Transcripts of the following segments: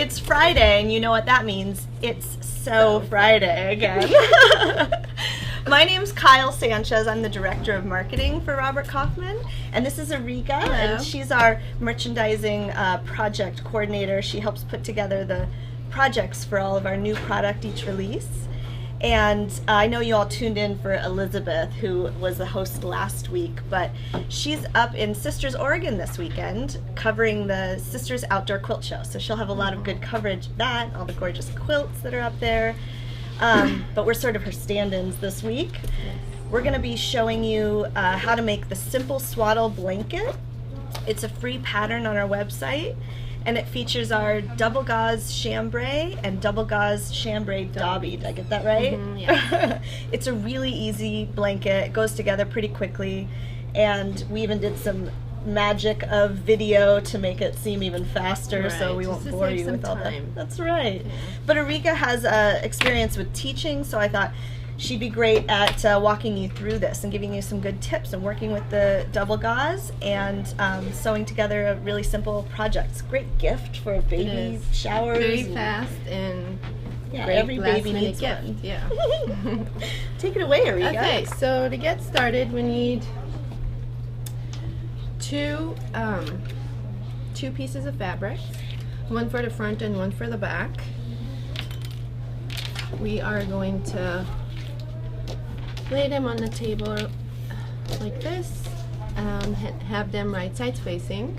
It's Friday, and you know what that means. It's so Friday again. My name's Kyle Sanchez. I'm the Director of Marketing for Robert Kaufman, and this is Ariga, and she's our merchandising project coordinator. She helps put together the projects for all of our new product each release. And I know you all tuned in for Elizabeth, who was the host last week, but she's up in Sisters, Oregon this weekend covering the Sisters Outdoor Quilt Show. So she'll have a lot of good coverage of that, all the gorgeous quilts that are up there. But we're sort of her stand-ins this week. We're going to be showing you how to make the simple Swaddle blanket. It's a free pattern on our website. And it features our double gauze chambray and double gauze chambray dobby. Did I get that right? Mm-hmm, yeah. It's a really easy blanket. It goes together pretty quickly. And we even did some magic of video to make it seem even faster, so we won't bore you with all that. That's right. Yeah. But Ariga has experience with teaching, so I thought she'd be great at walking you through this and giving you some good tips and working with the double gauze and sewing together a really simple project. It's a great gift for baby showers. Very fast and great every baby needs gift. one. Yeah. Take it away, Ariga. Okay, so to get started, we need two pieces of fabric, one for the front and one for the back. We are going to lay them on the table like this, have them right sides facing.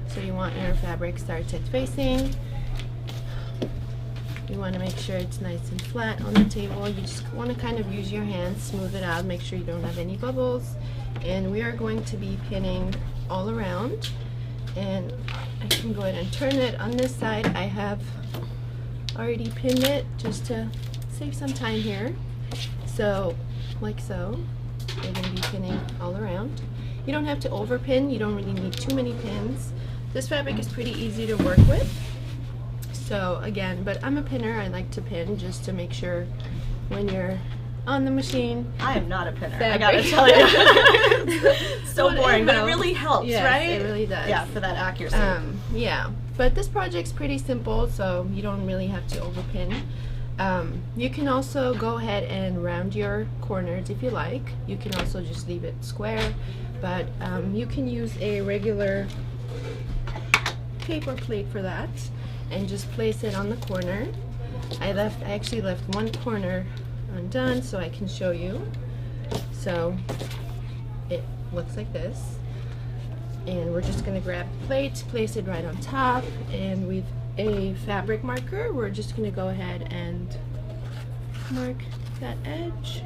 So you want your fabric right sides facing. You want to make sure it's nice and flat on the table. You just want to kind of use your hands, smooth it out, make sure you don't have any bubbles. And we are going to be pinning all around. And I can go ahead and turn it. On this side I have already pinned it just to save some time here. So like so, we're going to be pinning all around. You don't have to overpin, you don't really need too many pins. This fabric is pretty easy to work with. So again, but I'm a pinner, I like to pin just to make sure when you're on the machine. I am not a pinner, I gotta tell you. So boring, but it really helps, yes, right? It really does. Yeah, for that accuracy. Yeah, but this project's pretty simple, so you don't really have to overpin. You can also go ahead and round your corners if you like. You can also just leave it square, but you can use a regular paper plate for that and just place it on the corner. I actually left one corner undone so I can show you. So it looks like this, and we're just going to grab the plate, place it right on top, and with a fabric marker we're just going to go ahead and mark that edge.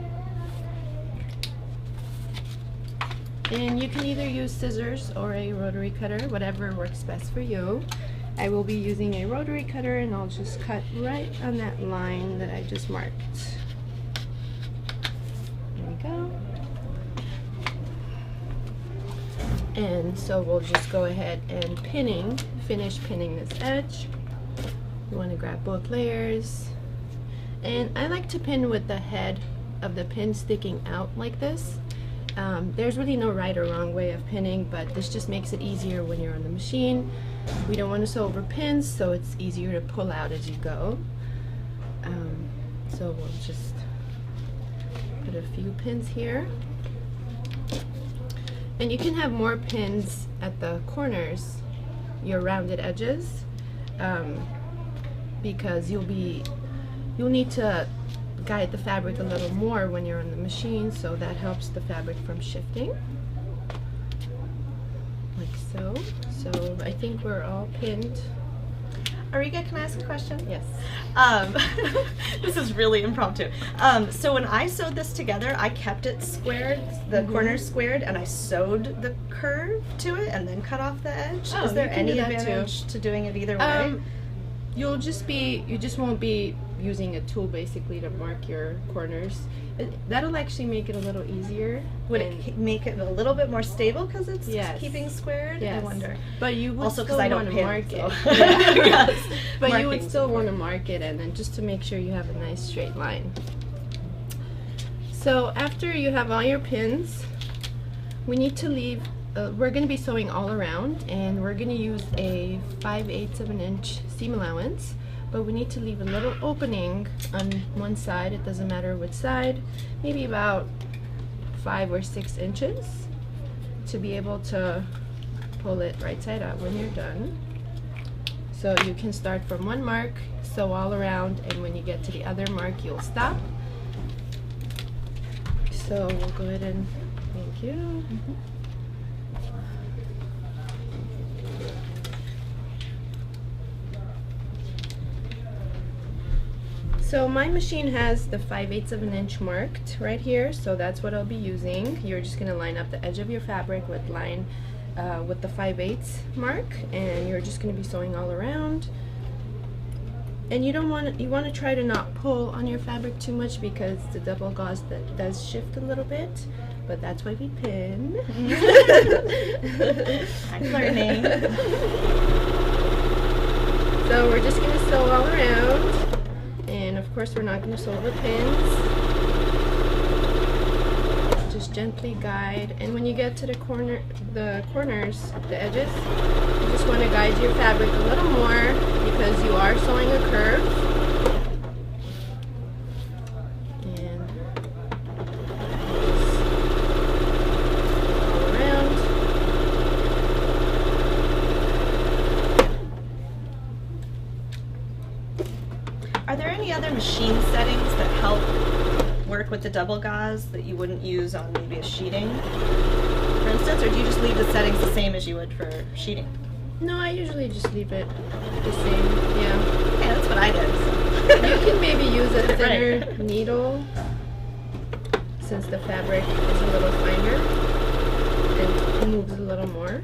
And you can either use scissors or a rotary cutter, whatever works best for you. I will be using a rotary cutter, and I'll just cut right on that line that I just marked. There we go. And so we'll just go ahead and finish pinning this edge. You want to grab both layers, and I like to pin with the head of the pin sticking out like this. There's really no right or wrong way of pinning, but this just makes it easier when you're on the machine. We don't want to sew over pins, so it's easier to pull out as you go. So we'll just put a few pins here. And you can have more pins at the corners, your rounded edges, because you'll need to guide the fabric a little more when you're on the machine, so that helps the fabric from shifting. Like so. So I think we're all pinned. Ariga, can I ask a question? Yes. This is really impromptu. So when I sewed this together, I kept it squared, the corners squared, and I sewed the curve to it and then cut off the edge. Oh, is there any do that advantage to doing it either way? You just won't be using a tool basically to mark your corners. That'll actually make it a little easier. Would it make it a little bit more stable because it's yes. keeping squared? Yes. I wonder. But you would also still want to mark so. it. Yes. But you would still want to mark it, and then just to make sure you have a nice straight line. So after you have all your pins, we need to leave we're going to be sewing all around, and we're going to use a 5/8 of an inch seam allowance, but we need to leave a little opening on one side. It doesn't matter which side, maybe about 5 or 6 inches, to be able to pull it right side out when you're done. So you can start from one mark, sew all around, and when you get to the other mark, you'll stop. So we'll go ahead and thank you. So my machine has the 5/8 of an inch marked right here, so that's what I'll be using. You're just gonna line up the edge of your fabric with the 5/8 mark, and you're just gonna be sewing all around. And you want to try to not pull on your fabric too much, because the double gauze that does shift a little bit, but that's why we pin. I'm learning. So we're just gonna sew all around. And of course we're not going to sew the pins. Just gently guide, and when you get to the corners, the edges, you just want to guide your fabric a little more, because you are sewing a curve. And just all around. Are there any other machine settings that help work with the double gauze that you wouldn't use on maybe a sheeting, for instance, or do you just leave the settings the same as you would for sheeting? No, I usually just leave it the same. Yeah. Yeah, that's what I did. You can maybe use a thinner Right. needle, since the fabric is a little finer and moves a little more.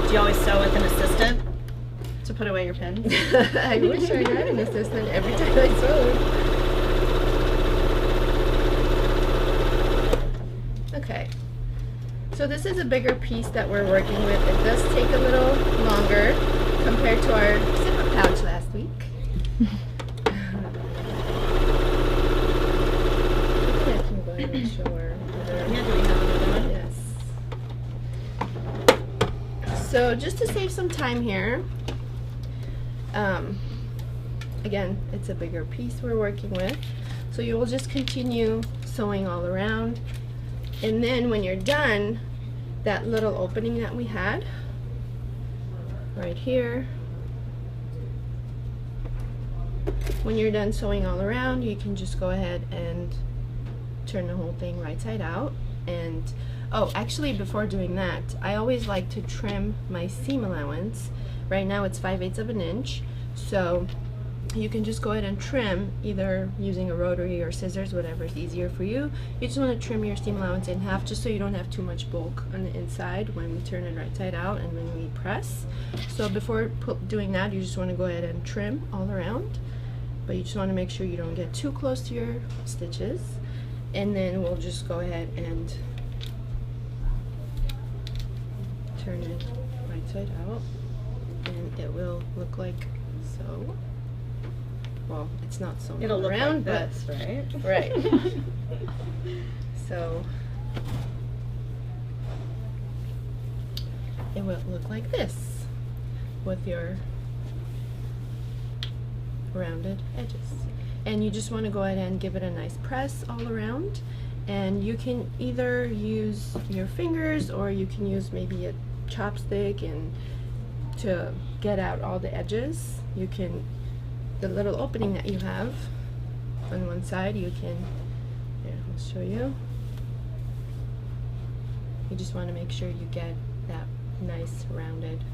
Do you always sew with an assistant to put away your pins? I wish I had an assistant every time I sewed. Okay, so this is a bigger piece that we're working with. It does take a little longer compared to our zipper pouch last week. I can go ahead and show her. Yeah, do we have another one? Yes. So just to save some time here, again, it's a bigger piece we're working with, so you will just continue sewing all around, and then when you're done, that little opening that we had right here, when you're done sewing all around, you can just go ahead and turn the whole thing right side out. And oh, actually, before doing that, I always like to trim my seam allowance. Right now it's 5/8 of an inch, so you can just go ahead and trim, either using a rotary or scissors, whatever is easier for you. You just want to trim your seam allowance in half, just so you don't have too much bulk on the inside when we turn it right side out and when we press. So before doing that, you just want to go ahead and trim all around, but you just want to make sure you don't get too close to your stitches. And then we'll just go ahead and turn it right side out, and it will look like so. Well, it's not sewn It'll look around, like this, but right? right. So it will look like this with your rounded edges. And you just want to go ahead and give it a nice press all around, and you can either use your fingers, or you can use maybe a chopstick and to get out all the edges. You can, the little opening that you have on one side, you can, here, I'll show you. You just want to make sure you get that nice rounded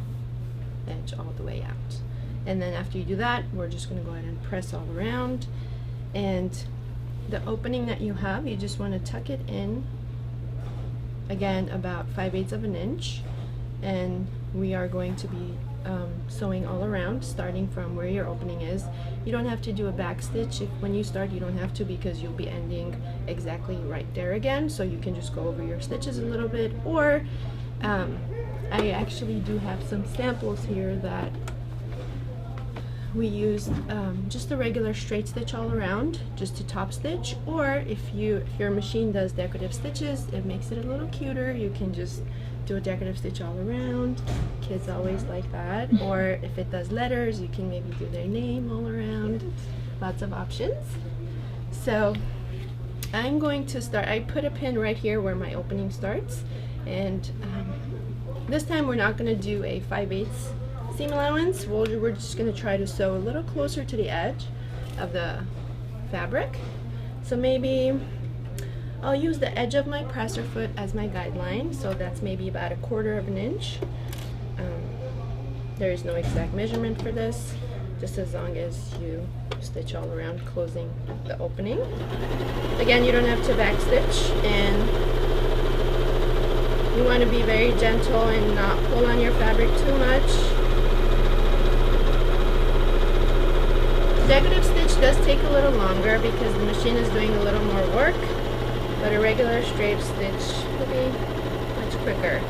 edge all the way out. And then after you do that, we're just going to go ahead and press all around. And the opening that you have, you just want to tuck it in, again, about 5/8 of an inch. And we are going to be sewing all around, starting from where your opening is. You don't have to do a back stitch. When you start, you don't have to, because you'll be ending exactly right there again. So you can just go over your stitches a little bit, or I actually do have some samples here that we used just a regular straight stitch all around, just to top stitch, or if your machine does decorative stitches, it makes it a little cuter. You can just do a decorative stitch all around. Kids always like that. Or if it does letters, you can maybe do their name all around. Lots of options. So I'm going to start. I put a pin right here where my opening starts, and this time we're not going to do a 5/8 seam allowance. We're just going to try to sew a little closer to the edge of the fabric. So maybe I'll use the edge of my presser foot as my guideline, so that's maybe about 1/4 of an inch. There is no exact measurement for this, just as long as you stitch all around, closing the opening. Again, you don't have to back stitch, and you want to be very gentle and not pull on your fabric too much. Decorative stitch does take a little longer because the machine is doing a little more work, but a regular straight stitch will be much quicker.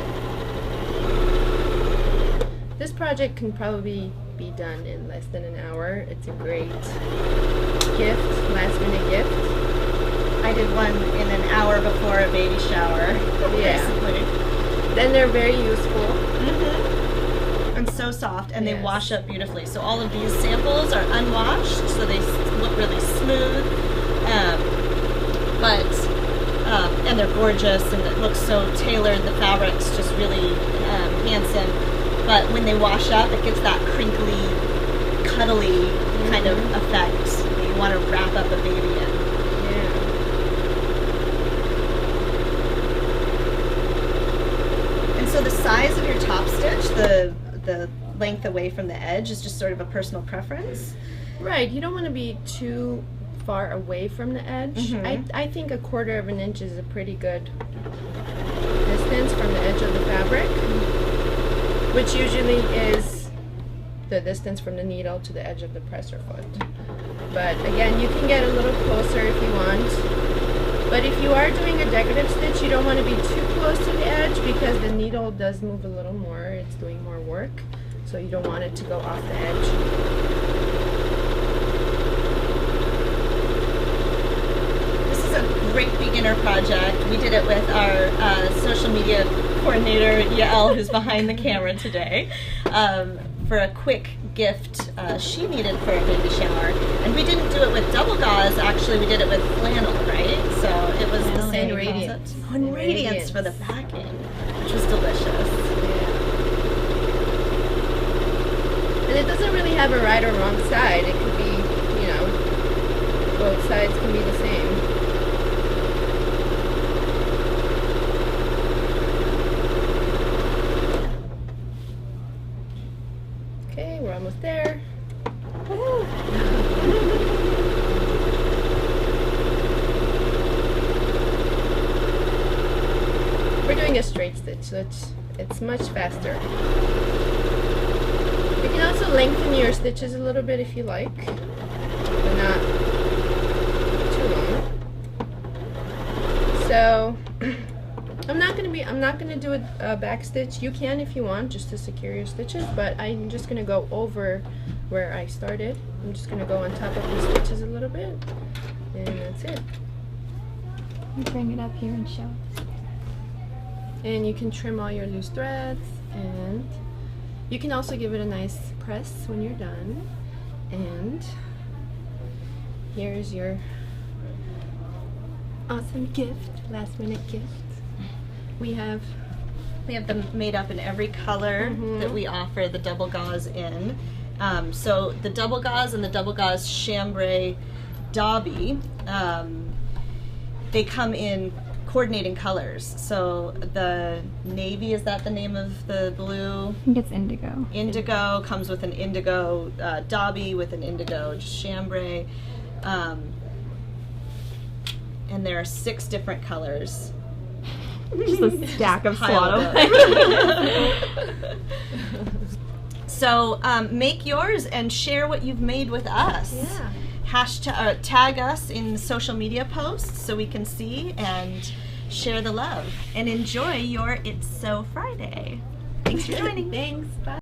This project can probably be done in less than an hour. It's a great gift, last minute gift. I did one in an hour before a baby shower. Yeah. Basically. Then they're very useful. And so soft, and they Yes. wash up beautifully. So all of these samples are unwashed, so they look really smooth. And they're gorgeous, and it looks so tailored. The fabric's just really handsome. But when they wash up, it gives that crinkly, cuddly kind of effect that you want to wrap up a baby in. Yeah. And so the size of your top stitch, the length away from the edge, is just sort of a personal preference. Right, you don't want to be too far away from the edge. I think 1/4 of an inch is a pretty good distance from the edge of the fabric, which usually is the distance from the needle to the edge of the presser foot. But again, you can get a little closer if you want. But if you are doing a decorative stitch, you don't want to be too close to the edge because the needle does move a little more. It's doing more work, so you don't want it to go off the edge. Great beginner project. We did it with our social media coordinator, Yael, who's behind the camera today, for a quick gift she needed for a baby shower. And we didn't do it with double gauze, actually we did it with flannel, right? So it was the same radiance. concept. And radiance for the backing, which was delicious. Yeah. And it doesn't really have a right or wrong side. It could be, both sides can be the same. Okay, we're almost there. We're doing a straight stitch, so it's much faster. You can also lengthen your stitches a little bit if you like, but not too long. So I'm not gonna do a back stitch. You can if you want, just to secure your stitches, but I'm just gonna go over where I started. I'm just gonna go on top of these stitches a little bit, and that's it. Bring it up here and show. And you can trim all your loose threads, and you can also give it a nice press when you're done. And here's your awesome gift, last minute gift. We have them made up in every color that we offer the double gauze in. So the double gauze and the double gauze chambray Dobby, they come in coordinating colors. So the navy, is that the name of the blue? I think it's indigo. Indigo comes with an indigo Dobby with an indigo chambray. And there are 6 different colors. Just a stack of Swaddle. So make yours and share what you've made with us. Yeah. Tag us in social media posts so we can see and share the love. And enjoy your It's So Friday. Thanks for joining. Thanks. Bye.